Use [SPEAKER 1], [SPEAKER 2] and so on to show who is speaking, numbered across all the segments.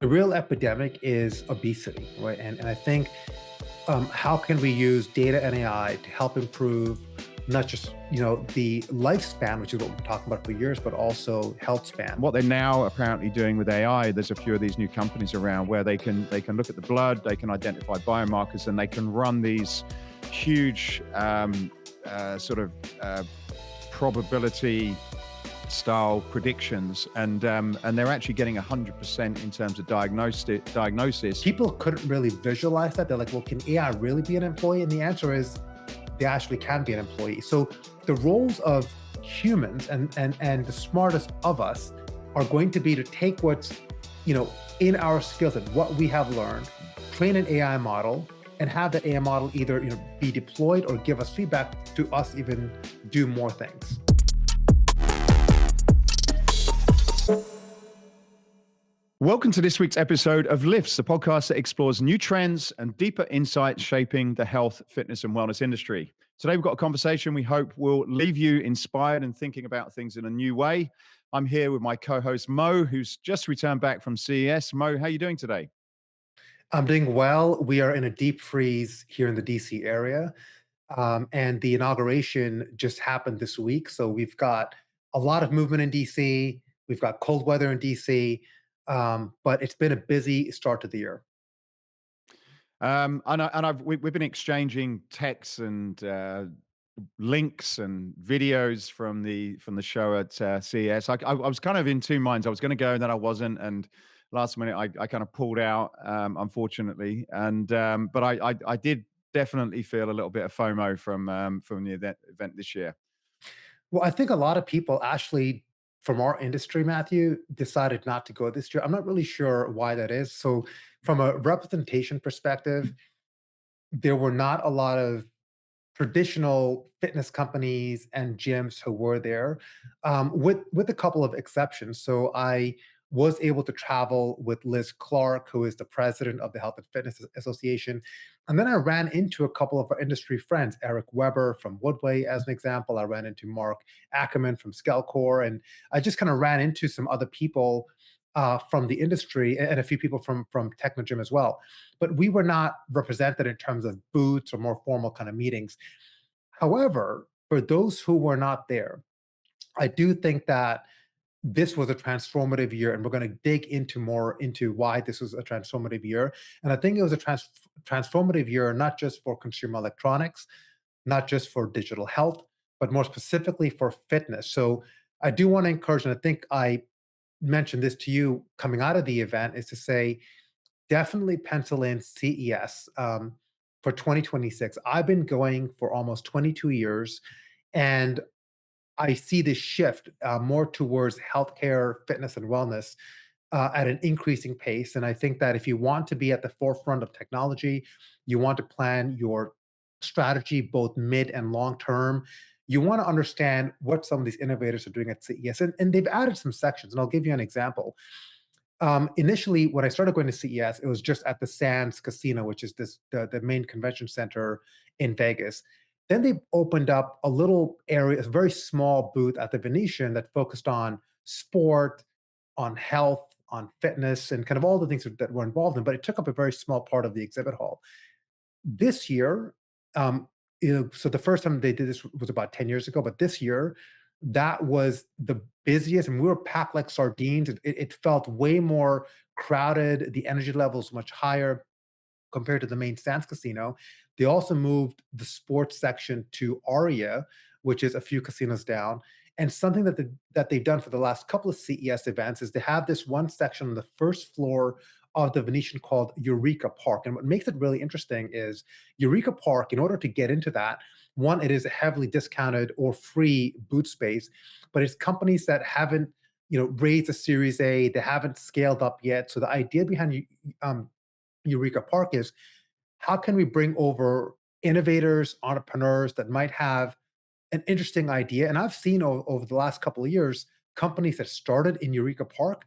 [SPEAKER 1] The real epidemic is obesity, right? And I think how can we use data and AI to help improve not just the lifespan, which is what we've been talking about for years, but also health span.
[SPEAKER 2] What they're now apparently doing with AI, there's a few of these new companies around where they can look at the blood, they can identify biomarkers, and they can run these huge probability style predictions, and they're actually getting 100% in terms of diagnosis.
[SPEAKER 1] People couldn't really visualize that. They're like, well, can AI really be an employee? And the answer is they actually can be an employee. So the roles of humans and the smartest of us are going to be to take what's in our skill set, what we have learned, train an AI model, and have that AI model either be deployed or give us feedback to us even do more things.
[SPEAKER 2] Welcome to this week's episode of L.I.F.T.S, the podcast that explores new trends and deeper insights shaping the health, fitness, and wellness industry. Today, we've got a conversation we hope will leave you inspired and thinking about things in a new way. I'm here with my co-host, Mo, who's just returned back from CES. Mo, how are you doing today?
[SPEAKER 1] I'm doing well. We are in a deep freeze here in the DC area. And the inauguration just happened this week. So we've got a lot of movement in DC. We've got cold weather in DC. But it's been a busy start to the year.
[SPEAKER 2] We've been exchanging texts and links and videos from the show at CES. I was kind of in two minds. I was going to go and then I wasn't, and last minute I kind of pulled out, unfortunately. And but I did definitely feel a little bit of FOMO from the event this year.
[SPEAKER 1] Well, I think a lot of people actually from our industry, Matthew, decided not to go this year. I'm not really sure why that is. So, from a representation perspective, there were not a lot of traditional fitness companies and gyms who were there, with a couple of exceptions. So I was able to travel with Liz Clark, who is the president of the Health and Fitness Association. And then I ran into a couple of our industry friends, Eric Weber from Woodway, as an example. I ran into Mark Ackerman from Skelcore, and I just kind of ran into some other people from the industry and a few people from Technogym as well. But we were not represented in terms of booths or more formal kind of meetings. However, for those who were not there, I do think that this was a transformative year, and we're going to dig into more into why this was a transformative year. And I think it was a transformative year, not just for consumer electronics, not just for digital health, but more specifically for fitness. So I do want to encourage, and I think I mentioned this to you coming out of the event, is to say definitely pencil in CES for 2026. I've been going for almost 22 years, and I see this shift more towards healthcare, fitness, and wellness at an increasing pace. And I think that if you want to be at the forefront of technology, you want to plan your strategy both mid and long term. You want to understand what some of these innovators are doing at CES. And they've added some sections, and I'll give you an example. Initially, when I started going to CES, it was just at the Sands Casino, which is the main convention center in Vegas. Then they opened up a little area, a very small booth at the Venetian that focused on sport, on health, on fitness, and kind of all the things that were involved in. But it took up a very small part of the exhibit hall. This year, so the first time they did this was about 10 years ago, but this year, that was the busiest, and we were packed like sardines. It felt way more crowded. The energy level was much higher compared to the main Sands Casino. They also moved the sports section to Aria, which is a few casinos down. And something that they've done for the last couple of CES events is they have this one section on the first floor of the Venetian called Eureka Park. And what makes it really interesting is Eureka Park, in order to get into that, one, it is a heavily discounted or free boot space, but it's companies that haven't, raised a Series A, they haven't scaled up yet. So the idea behind Eureka Park is how can we bring over innovators, entrepreneurs that might have an interesting idea? And I've seen over the last couple of years companies that started in Eureka Park.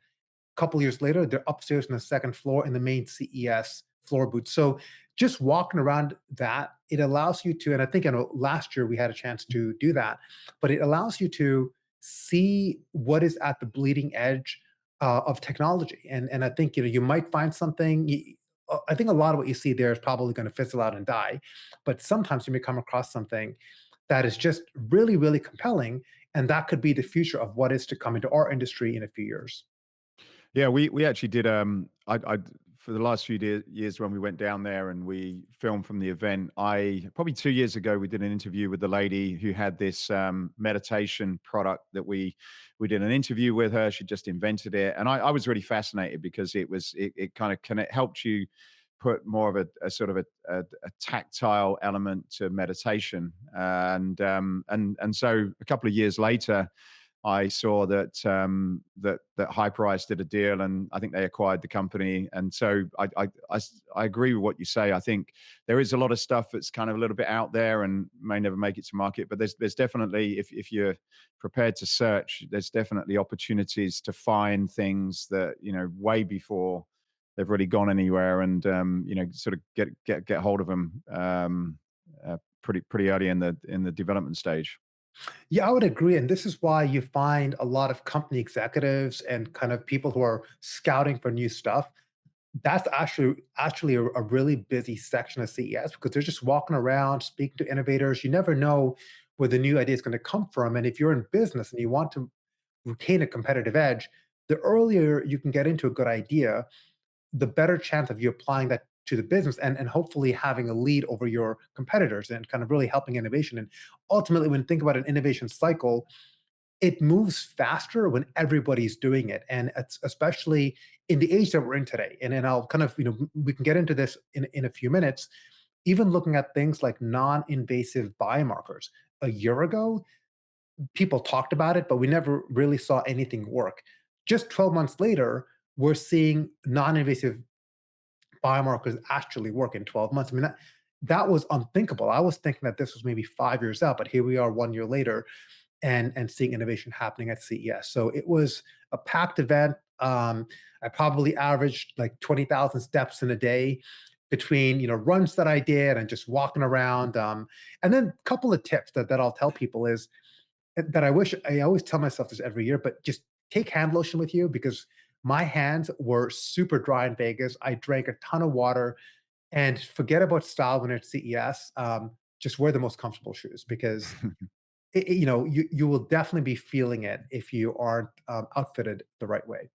[SPEAKER 1] A couple of years later, they're upstairs on the second floor in the main CES floor booth. So just walking around that, it allows you to, and I think last year we had a chance to do that, but it allows you to see what is at the bleeding edge of technology. And I think you might find something. I think a lot of what you see there is probably going to fizzle out and die, but sometimes you may come across something that is just really, really compelling, and that could be the future of what is to come into our industry in a few years.
[SPEAKER 2] Yeah, we actually did. I for the last few years when we went down there and we filmed from the event. I probably 2 years ago we did an interview with the lady who had this meditation product that we did an interview with her. She just invented it, and I was really fascinated because it kind of helped you put more of a sort of a tactile element to meditation, and so a couple of years later I saw that that High Price did a deal, and I think they acquired the company. And so I agree with what you say. I think there is a lot of stuff that's kind of a little bit out there and may never make it to market. But there's definitely, if you're prepared to search, there's definitely opportunities to find things that way before they've really gone anywhere, and sort of get hold of them pretty early in the development stage.
[SPEAKER 1] Yeah, I would agree. And this is why you find a lot of company executives and kind of people who are scouting for new stuff. That's actually a really busy section of CES because they're just walking around speaking to innovators. You never know where the new idea is going to come from. And if you're in business and you want to retain a competitive edge, the earlier you can get into a good idea, the better chance of you applying that to the business and hopefully having a lead over your competitors and kind of really helping innovation. And ultimately, when you think about an innovation cycle, it moves faster when everybody's doing it. And it's especially in the age that we're in today. And I'll kind of, we can get into this in a few minutes, even looking at things like non-invasive biomarkers. A year ago, people talked about it, but we never really saw anything work. Just 12 months later, we're seeing non-invasive biomarkers actually work in 12 months. I mean, that was unthinkable. I was thinking that this was maybe 5 years out, but here we are 1 year later and seeing innovation happening at CES. So it was a packed event. I probably averaged like 20,000 steps in a day between runs that I did and just walking around. And then a couple of tips that I'll tell people is that I always tell myself this every year, but just take hand lotion with you because my hands were super dry in Vegas. I drank a ton of water and forget about style when it's CES. Just wear the most comfortable shoes because you will definitely be feeling it if you aren't outfitted the right way.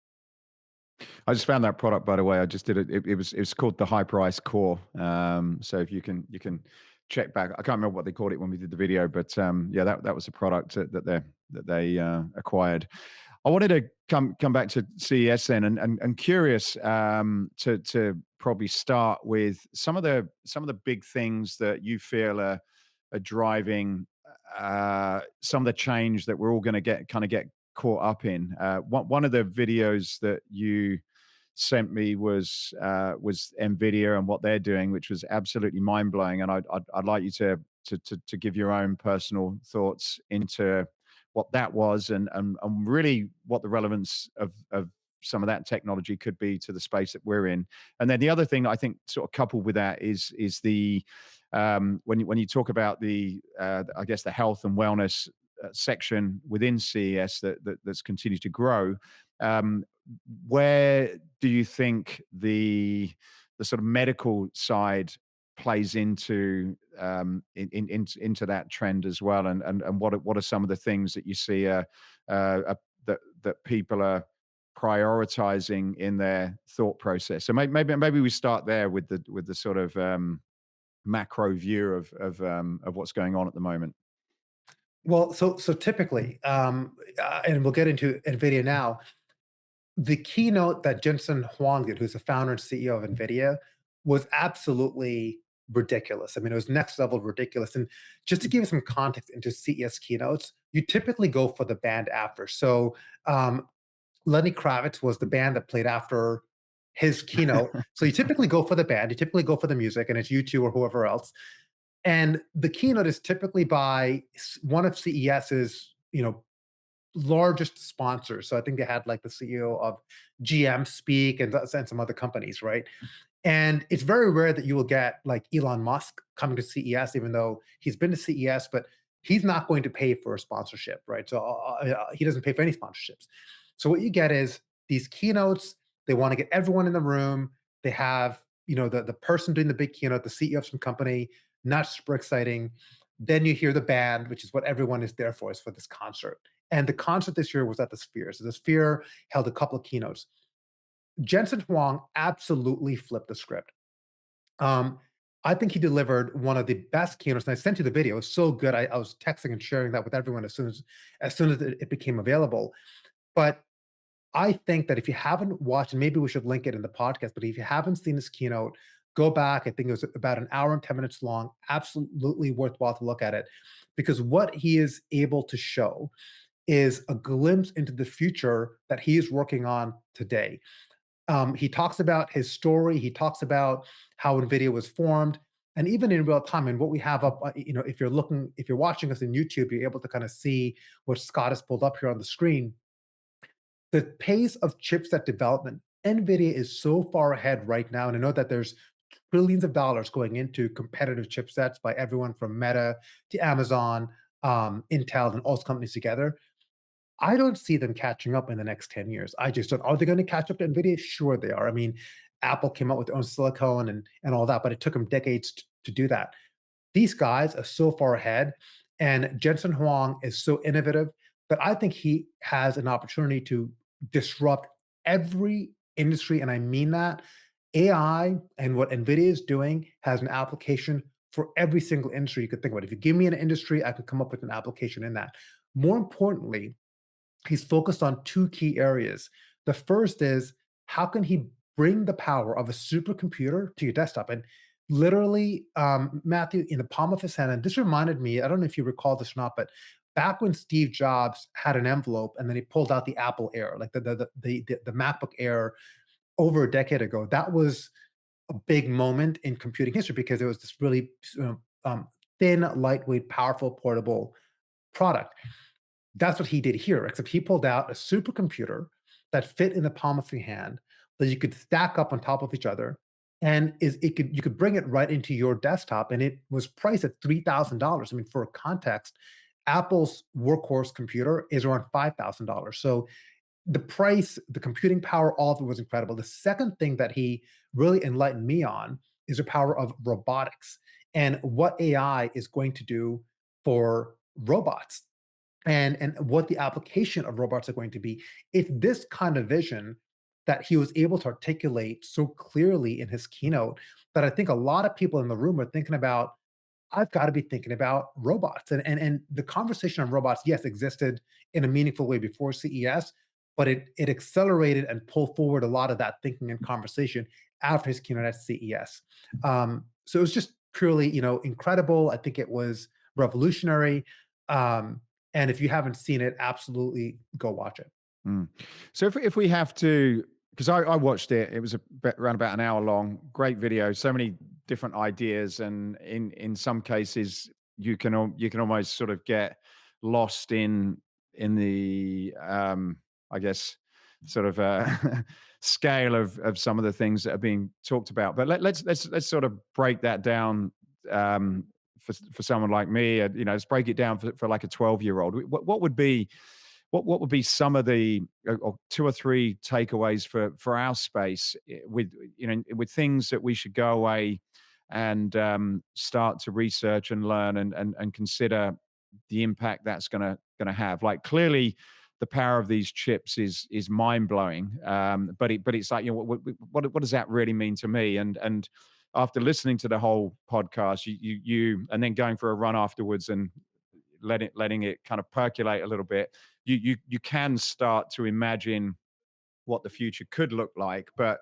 [SPEAKER 2] I just found that product, by the way. I just did it. It was called the High Price Core. So if you can check back. I can't remember what they called it when we did the video, but yeah, that was a product that they acquired. I wanted to come back to CES then, and curious to probably start with some of the big things that you feel are driving some of the change that we're all going to get caught up in. One of the videos that you sent me was Nvidia and what they're doing, which was absolutely mind blowing. And I'd like you to give your own personal thoughts into what that was, and really what the relevance of some of that technology could be to the space that we're in. And then the other thing that I think sort of coupled with that is the when you talk about the I guess the health and wellness section within CES that's continued to grow. Um, where do you think the sort of medical side plays into into that trend as well, and what are some of the things that you see that people are prioritizing in their thought process? So maybe we start there with the sort of macro view of what's going on at the moment.
[SPEAKER 1] Well, so typically, and we'll get into Nvidia now. The keynote that Jensen Huang did, who's the founder and CEO of Nvidia, was absolutely ridiculous. I mean, it was next level ridiculous. And just to give you some context into CES keynotes, you typically go for the band after. So Lenny Kravitz was the band that played after his keynote. So you typically go for the band, you typically go for the music, and it's U2 or whoever else. And the keynote is typically by one of CES's, largest sponsors. So I think they had like the CEO of GM speak and some other companies, right? And it's very rare that you will get like Elon Musk coming to CES, even though he's been to CES, but he's not going to pay for a sponsorship, right? So he doesn't pay for any sponsorships. So what you get is these keynotes, they want to get everyone in the room. They have, the person doing the big keynote, the CEO of some company, not super exciting. Then you hear the band, which is what everyone is there for, is for this concert. And the concert this year was at the Sphere. So the Sphere held a couple of keynotes. Jensen Huang absolutely flipped the script. Um, I think he delivered one of the best keynotes, and I sent you the video. It was so good. I was texting and sharing that with everyone as soon as it became available. But I think that if you haven't watched, and maybe we should link it in the podcast, but if you haven't seen this keynote, go back. I think it was about an hour and 10 minutes long. Absolutely worthwhile to look at it because what he is able to show is a glimpse into the future that he is working on today. He talks about his story. He talks about how NVIDIA was formed, and even in real time. And what we have up, if you're watching us in YouTube, you're able to kind of see what Scott has pulled up here on the screen. The pace of chipset development, NVIDIA is so far ahead right now, and I know that there's trillions of dollars going into competitive chipsets by everyone from Meta to Amazon, Intel, and all those companies together. I don't see them catching up in the next 10 years. I just don't. Are they going to catch up to NVIDIA? Sure, they are. I mean, Apple came out with their own silicone and all that, but it took them decades to do that. These guys are so far ahead, and Jensen Huang is so innovative that I think he has an opportunity to disrupt every industry, and I mean that. AI and what NVIDIA is doing has an application for every single industry you could think about. If you give me an industry, I could come up with an application in that. More importantly, he's focused on two key areas. The first is how can he bring the power of a supercomputer to your desktop? And literally, Matthew, in the palm of his hand, and this reminded me, I don't know if you recall this or not, but back when Steve Jobs had an envelope and then he pulled out the Apple Air, like the MacBook Air over a decade ago, that was a big moment in computing history because it was this really thin, lightweight, powerful, portable product. That's what he did here, except he pulled out a supercomputer that fit in the palm of your hand that you could stack up on top of each other, and is it could you could bring it right into your desktop, and it was priced at $3,000. I mean, for context, Apple's workhorse computer is around $5,000. So the price, the computing power, all of it was incredible. The second thing that he really enlightened me on is the power of robotics and what AI is going to do for robots and what the application of robots are going to be. It's this kind of vision that he was able to articulate so clearly in his keynote that I think a lot of people in the room are thinking about. I've got to be thinking about robots, and the conversation on robots, yes, existed in a meaningful way before CES, but it accelerated and pulled forward a lot of that thinking and conversation after his keynote at CES. So it was just purely, incredible. I think it was revolutionary. Um, and if you haven't seen it, absolutely go watch it.
[SPEAKER 2] Mm. So if we have to, because I watched it, it was around about an hour long, great video, so many different ideas, and in some cases you can almost sort of get lost in the I guess sort of scale of some of the things that are being talked about. But let's sort of break that down. For someone like me, let's break it down for like a 12-year-old. What would be what would be some of the or two or three takeaways for our space with with things that we should go away and start to research and learn and consider the impact that's gonna have. Like clearly, the power of these chips is mind blowing. But it's like what does that really mean to me? And after listening to the whole podcast, you and then going for a run afterwards and letting it kind of percolate a little bit, you can start to imagine what the future could look like. But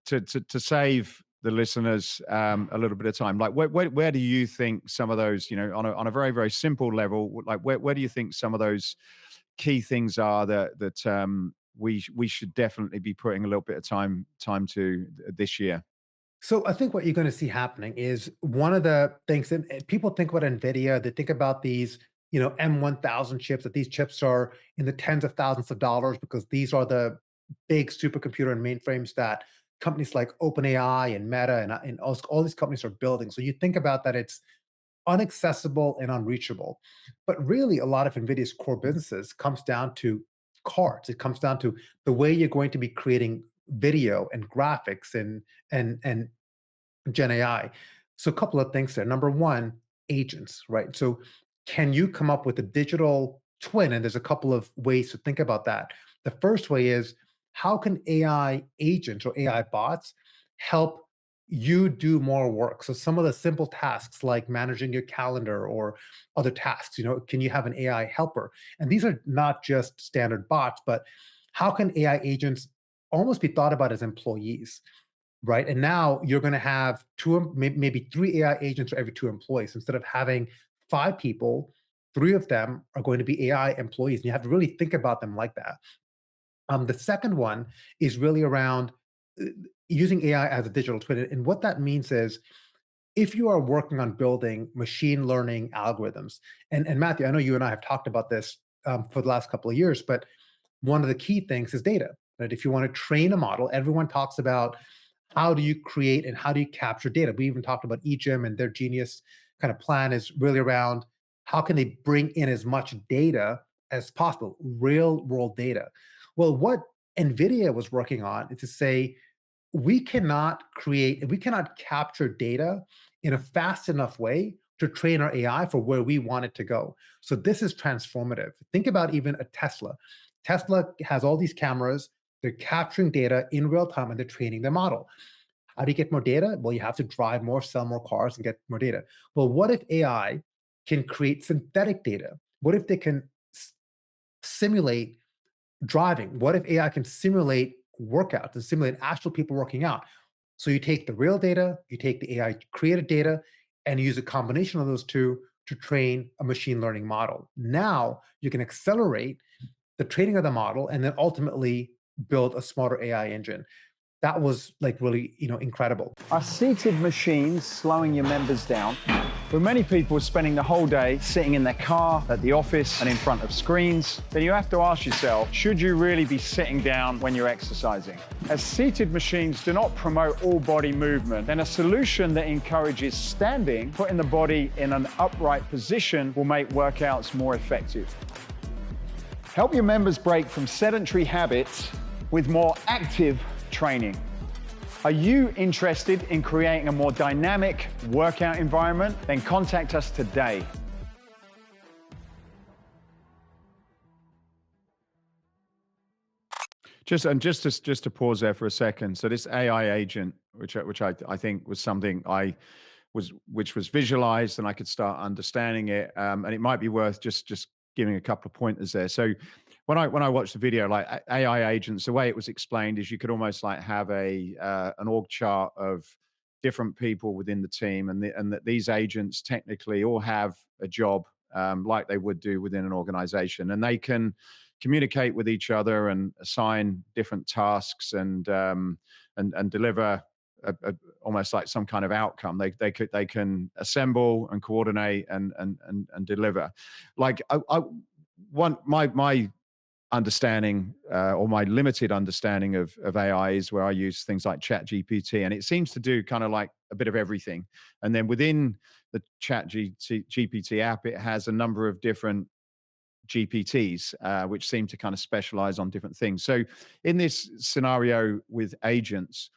[SPEAKER 2] to save the listeners a little bit of time, like where do you think some of those, on a very very simple level, like where do you think some of those key things are that we should definitely be putting a little bit of time to this year?
[SPEAKER 1] So I think what you're going to see happening is one of the things that people think about NVIDIA, they think about these, M1000 chips, that these chips are in the tens of thousands of dollars because these are the big supercomputer and mainframes that companies like OpenAI and Meta and all these companies are building. So you think about that it's inaccessible and unreachable. But really, a lot of NVIDIA's core businesses comes down to cards. It comes down to the way you're going to be creating video and graphics and Gen AI. So a couple of things there. Number one, agents, right? So can you come up with a digital twin? And there's a couple of ways to think about that. The first way is how can AI agents or AI bots help you do more work? So some of the simple tasks like managing your calendar or other tasks, can you have an AI helper? And these are not just standard bots, but how can AI agents almost be thought about as employees? Right. And now you're going to have maybe three AI agents for every two employees. Instead of having five people, three of them are going to be AI employees. And you have to really think about them like that. The second one is really around uh, using AI as a digital twin. And what that means is if you are working on building machine learning algorithms, and Matthew, I know you and I have talked about this for the last couple of years, but one of the key things is data. Right? If you want to train a model, everyone talks about how do you create and how do you capture data. We even talked about eGym and their genius kind of plan is really around how can they bring in as much data as possible, real world data. Well, what Nvidia was working on is to say we cannot capture data in a fast enough way to train our AI for where we want it to go. So this is transformative. Think about even a Tesla. Tesla has all these cameras, they're capturing data in real time and they're training their model. How do you get more data? Well, you have to drive more, sell more cars, and get more data. Well, what if AI can create synthetic data? What if they can simulate driving? What if AI can simulate workouts and simulate actual people working out? So you take the real data, you take the AI created data, and you use a combination of those two to train a machine learning model. Now you can accelerate the training of the model and then ultimately build a smarter AI engine. That was like really, incredible.
[SPEAKER 3] Are seated machines slowing your members down? With many people spending the whole day sitting in their car, at the office, and in front of screens, then you have to ask yourself, should you really be sitting down when you're exercising? As seated machines do not promote all body movement, then a solution that encourages standing, putting the body in an upright position, will make workouts more effective. Help your members break from sedentary habits with more active training. Are you interested in creating a more dynamic workout environment? Then contact us today.
[SPEAKER 2] Just to pause there for a second. So this AI agent, which I think was something which was visualized and I could start understanding it. And it might be worth just giving a couple of pointers there. So when I watched the video, like AI agents, the way it was explained is you could almost like have an org chart of different people within the team, and that these agents technically all have a job like they would do within an organization, and they can communicate with each other and assign different tasks and deliver almost like some kind of outcome. They can assemble and coordinate and deliver. Like I one my understanding or my limited understanding of AI is where I use things like Chat GPT, and it seems to do kind of like a bit of everything. And then within the Chat GPT app, it has a number of different GPTs, which seem to kind of specialize on different things. So in this scenario with agents,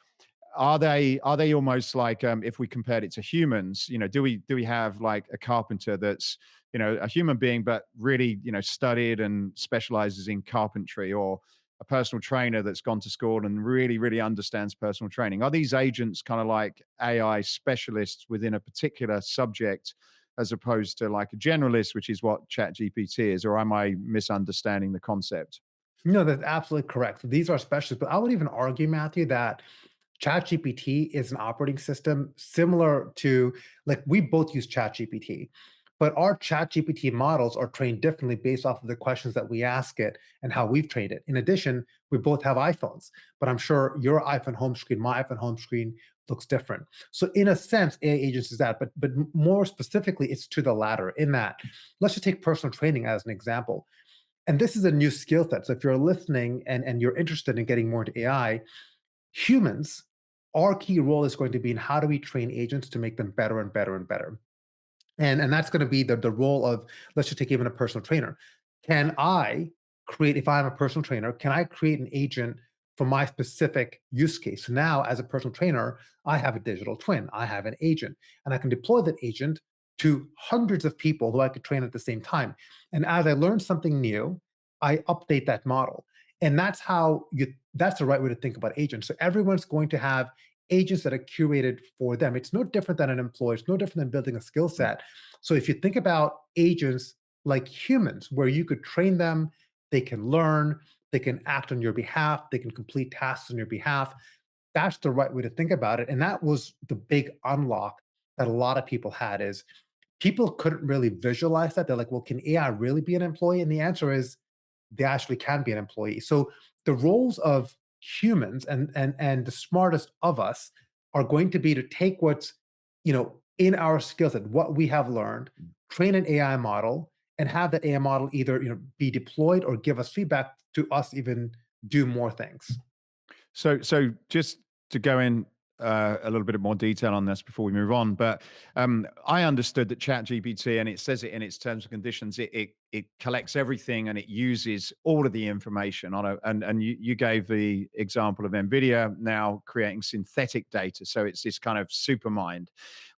[SPEAKER 2] are they almost like if we compared it to humans, do we have like a carpenter that's a human being but really studied and specializes in carpentry, or a personal trainer that's gone to school and really understands personal training? Are these agents kind of like AI specialists within a particular subject as opposed to like a generalist, which is what Chat GPT is? Or am I misunderstanding the concept?
[SPEAKER 1] No, that's absolutely correct. So these are specialists, but I would even argue, Matthew, that ChatGPT is an operating system similar to like we both use ChatGPT, but our ChatGPT models are trained differently based off of the questions that we ask it and how we've trained it. In addition, we both have iPhones, but I'm sure your iPhone home screen, my iPhone home screen looks different. So in a sense, AI agents is that, but more specifically, it's to the latter. In that, let's just take personal training as an example. And this is a new skill set. So if you're listening and you're interested in getting more into AI, humans, our key role is going to be in how do we train agents to make them better and better and better. And that's going to be the role of, let's just take even a personal trainer. Can I create, if I'm a personal trainer, can I create an agent for my specific use case? So now, as a personal trainer, I have a digital twin, I have an agent, and I can deploy that agent to hundreds of people who I could train at the same time. And as I learn something new, I update that model. And that's the right way to think about agents. So everyone's going to have agents that are curated for them. It's no different than an employee, it's no different than building a skill set. So if you think about agents like humans, where you could train them, they can learn, they can act on your behalf, they can complete tasks on your behalf. That's the right way to think about it. And that was the big unlock that a lot of people had is people couldn't really visualize that. They're like, well, can AI really be an employee? And the answer is they actually can be an employee. So the roles of humans and the smartest of us are going to be to take what's in our skill set, what we have learned, train an AI model, and have that AI model either be deployed or give us feedback to us even do more things.
[SPEAKER 2] So just to go in a little bit of more detail on this before we move on, but I understood that ChatGPT, and it says it in its terms and conditions, it collects everything and it uses all of the information on and you gave the example of Nvidia now creating synthetic data, so it's this kind of super mind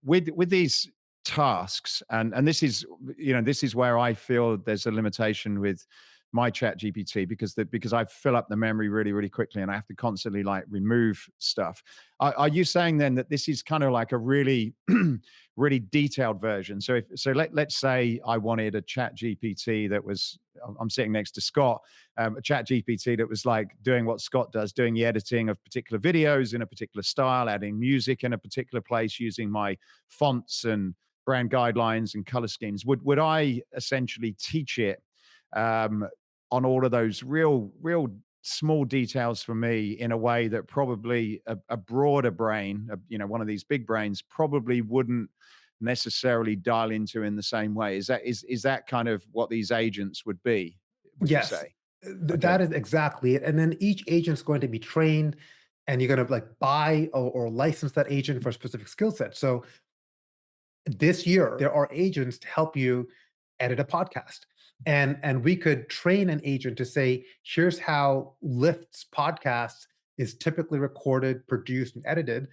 [SPEAKER 2] with these tasks, and this is where I feel there's a limitation with my chat GPT because I fill up the memory really, really quickly and I have to constantly like remove stuff. Are you saying then that this is kind of like a really, really detailed version? Let's say I wanted a chat GPT that was, I'm sitting next to Scott, a chat GPT that was like doing what Scott does, doing the editing of particular videos in a particular style, adding music in a particular place, using my fonts and brand guidelines and color schemes. Would I essentially teach it um, on all of those real small details for me in a way that probably a broader brain, one of these big brains, probably wouldn't necessarily dial into in the same way? Is that kind of what these agents would be? Would you
[SPEAKER 1] Yes,
[SPEAKER 2] say? Okay.
[SPEAKER 1] that is exactly it. And then each agent's going to be trained, and you're going to like buy or license that agent for a specific skill set. So this year there are agents to help you edit a podcast, and we could train an agent to say, here's how Lyft's podcast is typically recorded, produced, and edited.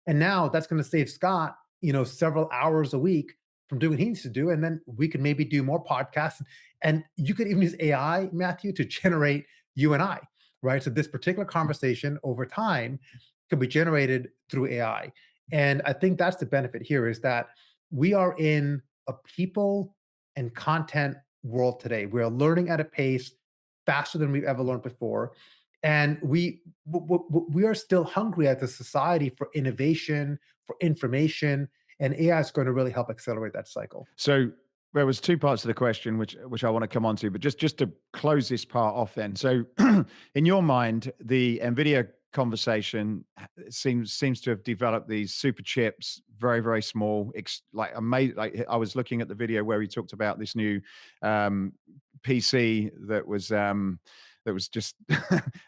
[SPEAKER 1] And now that's going to save Scott, several hours a week from doing what he needs to do. And then we could maybe do more podcasts. And you could even use AI, Matthew, to generate you and I, right? So this particular conversation over time could be generated through AI. And I think that's the benefit here is that we are in a people and content world today. We're learning at a pace faster than we've ever learned before. And we are still hungry as a society for innovation, for information, and AI is going to really help accelerate that cycle.
[SPEAKER 2] So there was two parts to the question, which I want to come on to, but just to close this part off then. So in your mind, the NVIDIA conversation seems to have developed these super chips, very, very small, like amazing. Like I was looking at the video where he talked about this new um, PC that was just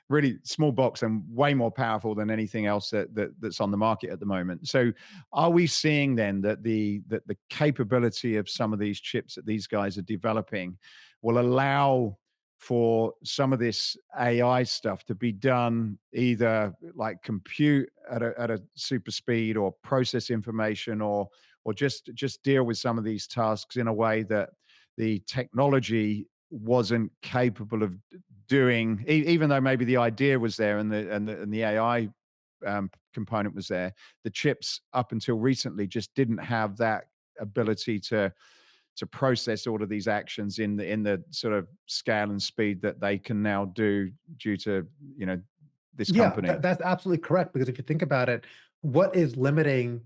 [SPEAKER 2] really small box and way more powerful than anything else that's on the market at the moment. So are we seeing then that the capability of some of these chips that these guys are developing will allow for some of this AI stuff to be done either like compute at a super speed or process information or just deal with some of these tasks in a way that the technology wasn't capable of doing, even though maybe the idea was there and the AI component was there. The chips up until recently just didn't have that ability to process all of these actions in the sort of scale and speed that they can now do due to this
[SPEAKER 1] Yeah,
[SPEAKER 2] company.
[SPEAKER 1] that's absolutely correct. Because if you think about it, what is limiting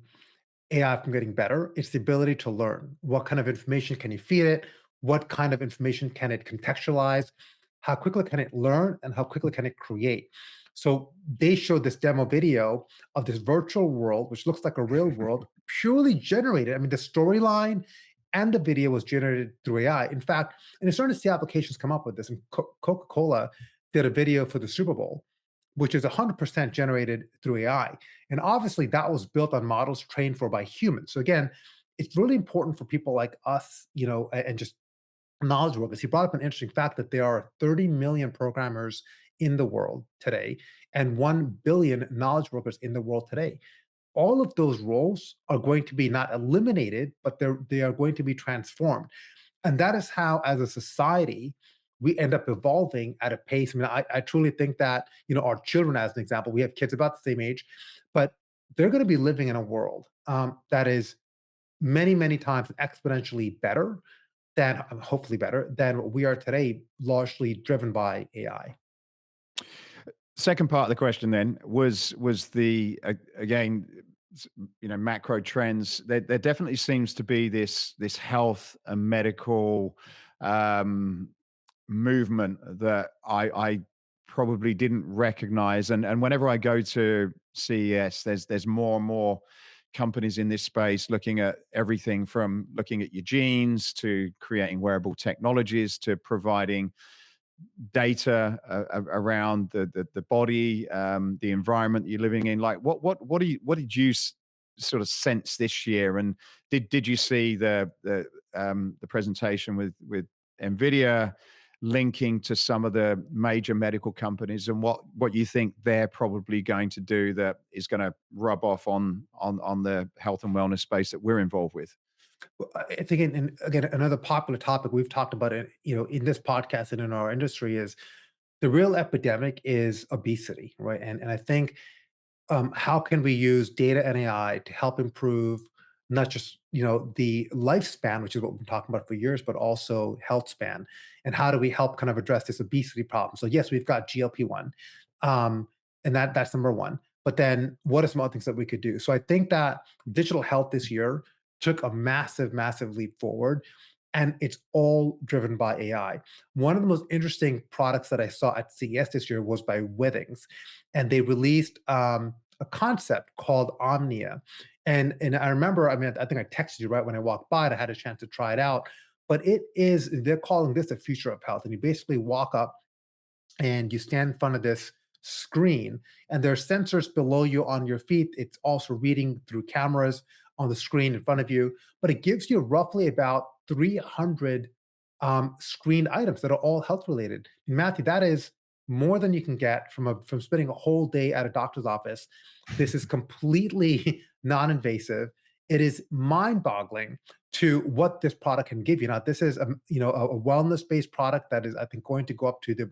[SPEAKER 1] AI from getting better? It's the ability to learn. What kind of information can you feed it? What kind of information can it contextualize? How quickly can it learn and how quickly can it create? So they showed this demo video of this virtual world, which looks like a real world, purely generated. I mean, the storyline and the video was generated through AI. In fact, and you're starting to see applications come up with this. And Coca-Cola did a video for the Super Bowl, which is 100% generated through AI. And obviously, that was built on models trained for by humans. So again, it's really important for people like us, and just knowledge workers. He brought up an interesting fact that there are 30 million programmers in the world today and 1 billion knowledge workers in the world today. All of those roles are going to be not eliminated, but they are going to be transformed. And that is how, as a society, we end up evolving at a pace. I mean, I truly think that, our children, as an example, we have kids about the same age, but they're going to be living in a world that is many, many times exponentially better than, hopefully better than what we are today, largely driven by AI.
[SPEAKER 2] Second part of the question then was the again, macro trends. There definitely seems to be this health and medical um, movement that I probably didn't recognize. And whenever I go to CES, there's more and more companies in this space looking at everything from looking at your genes to creating wearable technologies to providing data around the body, the environment you're living in. Like, what did you sort of sense this year? And did you see the presentation with Nvidia linking to some of the major medical companies, and what you think they're probably going to do that is going to rub off on the health and wellness space that we're involved with?
[SPEAKER 1] Well, I think, and again, another popular topic we've talked about it, in this podcast and in our industry is the real epidemic is obesity, right? And I think, how can we use data and AI to help improve not just the lifespan, which is what we've been talking about for years, but also health span, and how do we help kind of address this obesity problem? So yes, we've got GLP-1, and that's number one. But then, what are some other things that we could do? So I think that digital health this year took a massive, massive leap forward, and it's all driven by AI. One of the most interesting products that I saw at CES this year was by Withings, and they released a concept called Omnia. And I remember, I mean, I think I texted you right when I walked by, and I had a chance to try it out. But they're calling this the future of health. And you basically walk up and you stand in front of this screen, and there are sensors below you on your feet. It's also reading through cameras on the screen in front of you, but it gives you roughly about 300 screened items that are all health related. And Matthew, that is more than you can get from spending a whole day at a doctor's office. This is completely non-invasive. It is mind-boggling to what this product can give you. Now, this is a wellness-based product that is, I think, going to go up to the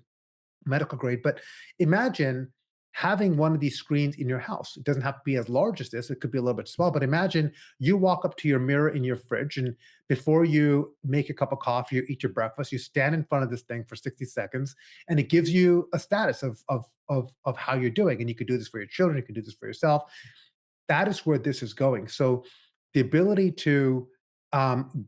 [SPEAKER 1] medical grade. But imagine having one of these screens in your house. It doesn't have to be as large as this. It could be a little bit small. But imagine you walk up to your mirror in your fridge, and before you make a cup of coffee or eat your breakfast, you stand in front of this thing for 60 seconds, and it gives you a status of how you're doing. And you could do this for your children. You can do this for yourself. That is where this is going. So the ability to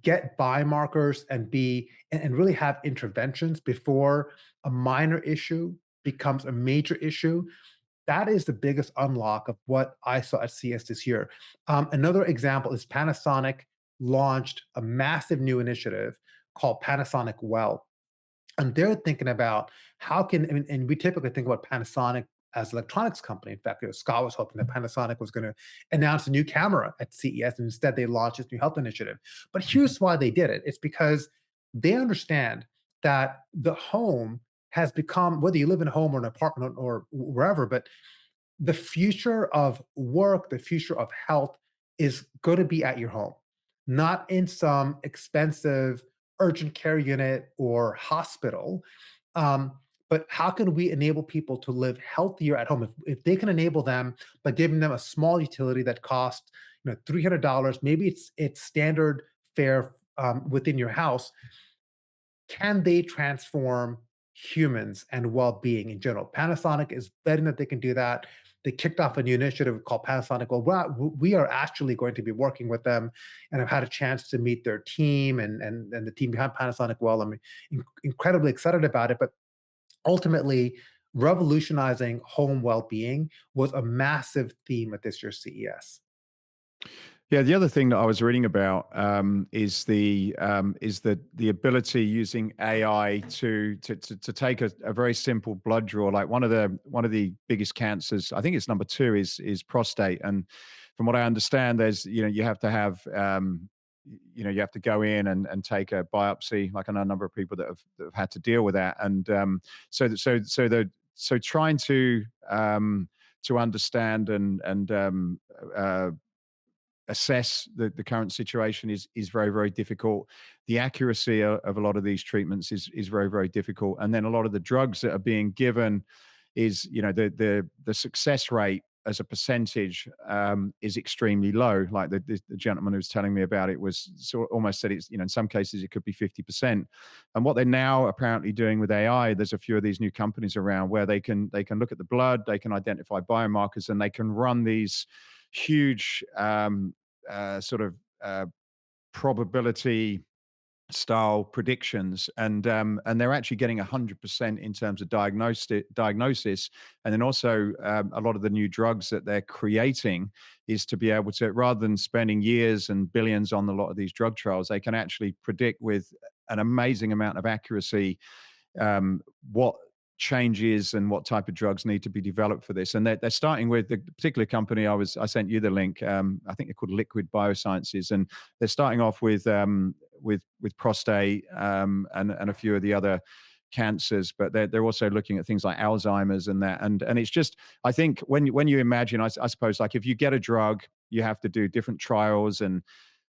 [SPEAKER 1] get biomarkers and really have interventions before a minor issue becomes a major issue. That is the biggest unlock of what I saw at CS this year. Another example is Panasonic launched a massive new initiative called Panasonic Well, and they're thinking about how can, and we typically think about Panasonic as an electronics company. In fact, Scott was hoping that Panasonic was going to announce a new camera at CES, and instead they launched this new health initiative. But here's why they did it. It's because they understand that the home has become, whether you live in a home or an apartment or wherever, but the future of work, the future of health is going to be at your home, not in some expensive urgent care unit or hospital. Um, but how can we enable people to live healthier at home? If they can enable them by giving them a small utility that costs, $300, maybe it's standard fare within your house, can they transform humans and well-being in general? Panasonic is betting that they can do that. They kicked off a new initiative called Panasonic Well. We are actually going to be working with them, and I've had a chance to meet their team and the team behind Panasonic Well. I'm incredibly excited about it. But ultimately, revolutionizing home well-being was a massive theme at this year's CES.
[SPEAKER 2] Yeah, the other thing that I was reading about is the ability using AI to take a very simple blood draw. Like one of the biggest cancers, I think it's number two, is prostate. And from what I understand, there's you have to have you have to go in and take a biopsy. Like I know a number of people that have had to deal with that, and so trying to understand and assess the current situation is very, very difficult. The accuracy of a lot of these treatments is very, very difficult. And then a lot of the drugs that are being given is, the success rate as a percentage is extremely low. Like the gentleman who was telling me about it was almost said it's, in some cases it could be 50%. And what they're now apparently doing with AI, there's a few of these new companies around where they can look at the blood, they can identify biomarkers, and they can run these huge sort of probability style predictions, and they're actually getting 100% in terms of diagnosis. And then also a lot of the new drugs that they're creating is to be able to, rather than spending years and billions on a lot of these drug trials, they can actually predict with an amazing amount of accuracy what changes and what type of drugs need to be developed for this. And they're starting with the particular company I sent you the link. I think they're called Liquid Biosciences, and they're starting off with prostate and a few of the other cancers, but they're also looking at things like Alzheimer's and that. And it's just, I think when you imagine, I suppose, like if you get a drug, you have to do different trials, and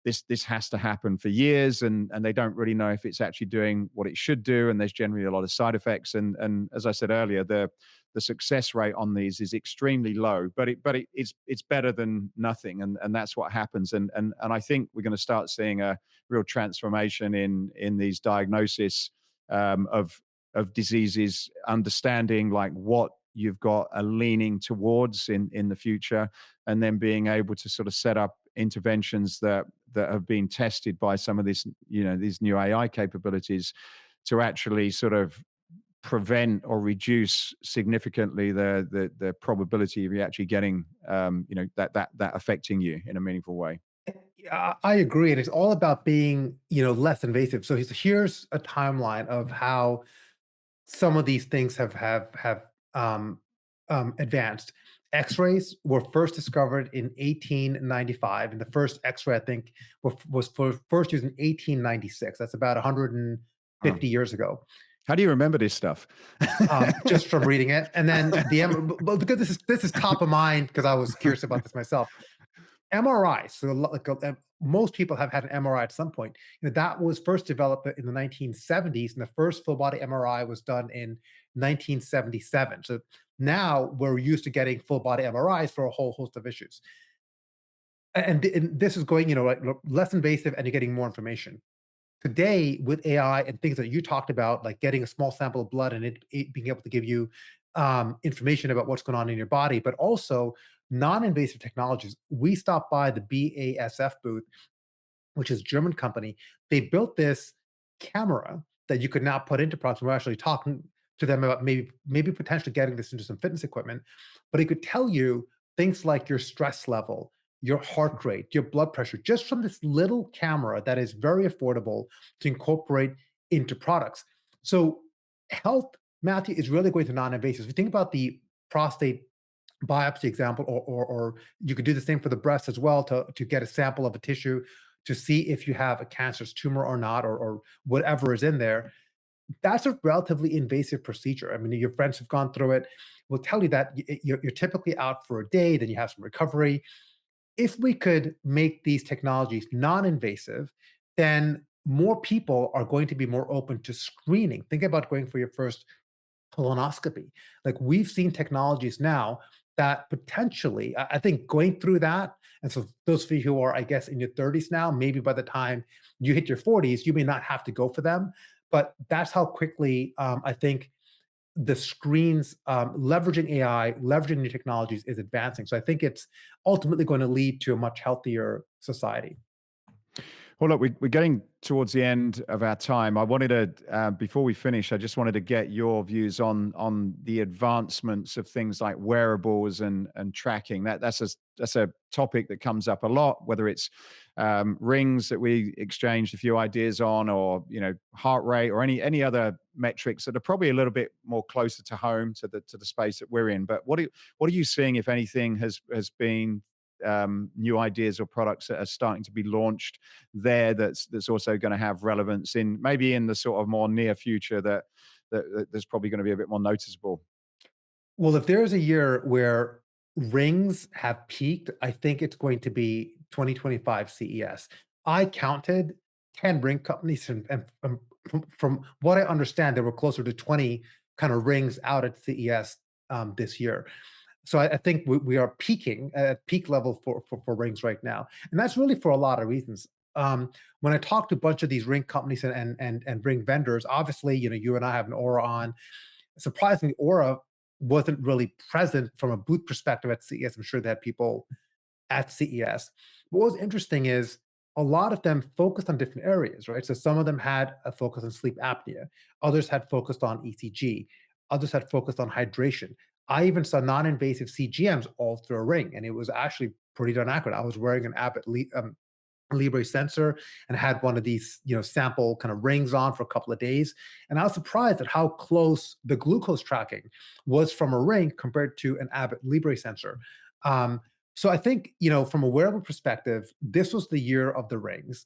[SPEAKER 2] this has to happen for years, and they don't really know if it's actually doing what it should do, and there's generally a lot of side effects. And as I said earlier, the success rate on these is extremely low, but it's better than nothing, and that's what happens. And I think we're going to start seeing a real transformation in these diagnosis of diseases, understanding like what you've got a leaning towards in the future, and then being able to sort of set up interventions that have been tested by some of this, these new AI capabilities to actually sort of prevent or reduce significantly the probability of you actually getting that affecting you in a meaningful way.
[SPEAKER 1] Yeah, I agree, and it's all about being, less invasive. So here's a timeline of how some of these things have advanced. X-rays were first discovered in 1895, and the first X-ray, I think, was first used in 1896. That's about
[SPEAKER 2] Wow.
[SPEAKER 1] 150 years ago,
[SPEAKER 2] How do you remember this stuff?
[SPEAKER 1] just from reading it. And then but because this is top of mind because I was curious about this myself. MRI. So most people have had an MRI at some point. That was first developed in the 1970s, and the first full body MRI was done in 1977. So now we're used to getting full body MRIs for a whole host of issues. And this is going, like less invasive, and you're getting more information. Today, with AI and things that you talked about, like getting a small sample of blood and it being able to give you information about what's going on in your body, but also non-invasive technologies. We stopped by the BASF booth, which is a German company. They built this camera that you could now put into products. We're actually talking to them about maybe potentially getting this into some fitness equipment, but it could tell you things like your stress level, your heart rate, your blood pressure, just from this little camera that is very affordable to incorporate into products. So health, Matthew, is really going to non-invasive. If you think about the prostate biopsy example, or you could do the same for the breast as well, to get a sample of a tissue to see if you have a cancerous tumor or not, or whatever is in there. That's a relatively invasive procedure. I mean, your friends who've gone through it will tell you that you're typically out for a day, then you have some recovery. If we could make these technologies non-invasive, then more people are going to be more open to screening. Think about going for your first colonoscopy. Like we've seen technologies now that potentially, I think going through that, and so those of you who are, I guess, in your 30s now, maybe by the time you hit your 40s, you may not have to go for them. But that's how quickly I think the screens, leveraging AI, leveraging new technologies is advancing. So I think it's ultimately going to lead to a much healthier society.
[SPEAKER 2] Well, look, we're getting towards the end of our time. I wanted to, before we finish, I just wanted to get your views on the advancements of things like wearables and tracking. That's a topic that comes up a lot, whether it's rings that we exchanged a few ideas on, or heart rate, or any other metrics that are probably a little bit more closer to home, to the space that we're in. But what are you seeing, if anything, has been new ideas or products that are starting to be launched there that's also going to have relevance in maybe in the sort of more near future that's probably going to be a bit more noticeable?
[SPEAKER 1] Well, if there is a year where rings have peaked, I think it's going to be 2025 CES. I counted 10 ring companies, and from what I understand, there were closer to 20 kind of rings out at CES this year. So I think we are peaking at peak level for rings right now, and that's really for a lot of reasons. When I talk to a bunch of these ring companies and ring vendors, obviously, you and I have an Aura on. Surprisingly, Aura wasn't really present from a booth perspective at CES. I'm sure they had people at CES. But what was interesting is a lot of them focused on different areas, right? So some of them had a focus on sleep apnea, others had focused on ECG, others had focused on hydration. I even saw non-invasive CGMs all through a ring, and it was actually pretty darn accurate. I was wearing an Libre sensor and had one of these, sample kind of rings on for a couple of days. And I was surprised at how close the glucose tracking was from a ring compared to an Abbott Libre sensor. Um, so I think, from a wearable perspective, this was the year of the rings.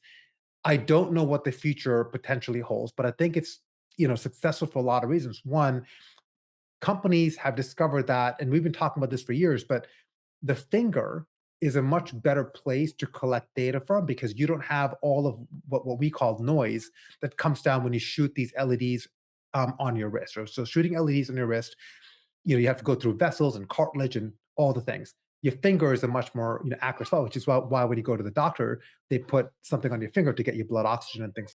[SPEAKER 1] I don't know what the future potentially holds, but I think it's, successful for a lot of reasons. One, companies have discovered that, and we've been talking about this for years, but the finger is a much better place to collect data from because you don't have all of what we call noise that comes down when you shoot these LEDs on your wrist. So shooting LEDs on your wrist, you have to go through vessels and cartilage and all the things. Your finger is a much more accurate spot, which is why when you go to the doctor, they put something on your finger to get your blood oxygen and things